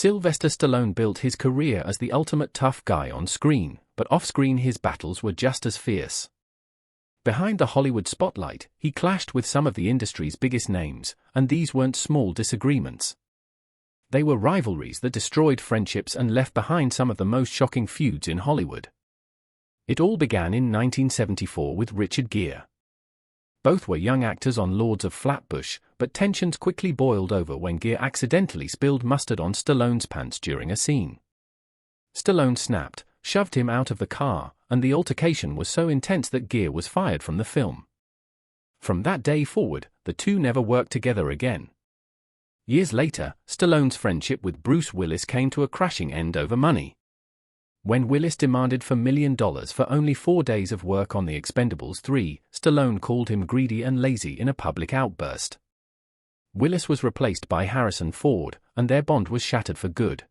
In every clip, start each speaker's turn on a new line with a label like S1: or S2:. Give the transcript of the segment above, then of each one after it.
S1: Sylvester Stallone built his career as the ultimate tough guy on screen, but off-screen his battles were just as fierce. Behind the Hollywood spotlight, he clashed with some of the industry's biggest names, and these weren't small disagreements. They were rivalries that destroyed friendships and left behind some of the most shocking feuds in Hollywood. It all began in 1974 with Richard Gere. Both were young actors on Lords of Flatbush, but tensions quickly boiled over when Gere accidentally spilled mustard on Stallone's pants during a scene. Stallone snapped, shoved him out of the car, and the altercation was so intense that Gere was fired from the film. From that day forward, the two never worked together again. Years later, Stallone's friendship with Bruce Willis came to a crashing end over money. When Willis demanded $4 million for only 4 days of work on The Expendables 3, Stallone called him greedy and lazy in a public outburst. Willis was replaced by Harrison Ford, and their bond was shattered for good.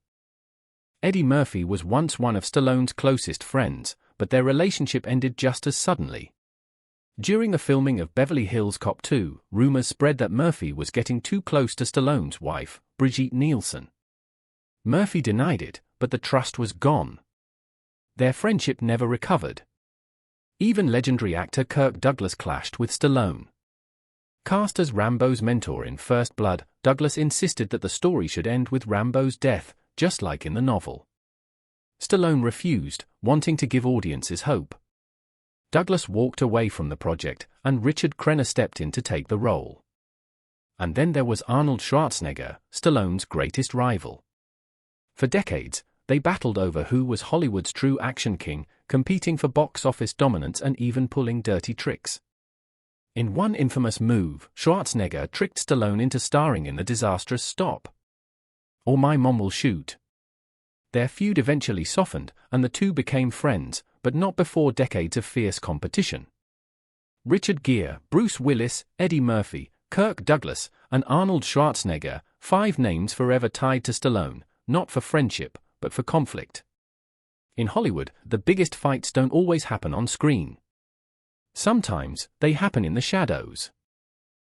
S1: Eddie Murphy was once one of Stallone's closest friends, but their relationship ended just as suddenly. During the filming of Beverly Hills Cop 2, rumors spread that Murphy was getting too close to Stallone's wife, Brigitte Nielsen. Murphy denied it, but the trust was gone. Their friendship never recovered. Even legendary actor Kirk Douglas clashed with Stallone. Cast as Rambo's mentor in First Blood, Douglas insisted that the story should end with Rambo's death, just like in the novel. Stallone refused, wanting to give audiences hope. Douglas walked away from the project, and Richard Gere stepped in to take the role. And then there was Arnold Schwarzenegger, Stallone's greatest rival. For decades, they battled over who was Hollywood's true action king, competing for box office dominance and even pulling dirty tricks. In one infamous move, Schwarzenegger tricked Stallone into starring in the disastrous Stop! Or My Mom Will Shoot! Their feud eventually softened, and the two became friends, but not before decades of fierce competition. Richard Gere, Bruce Willis, Eddie Murphy, Kirk Douglas, and Arnold Schwarzenegger, 5 names forever tied to Stallone, not for friendship, but for conflict. In Hollywood, the biggest fights don't always happen on screen. Sometimes, they happen in the shadows.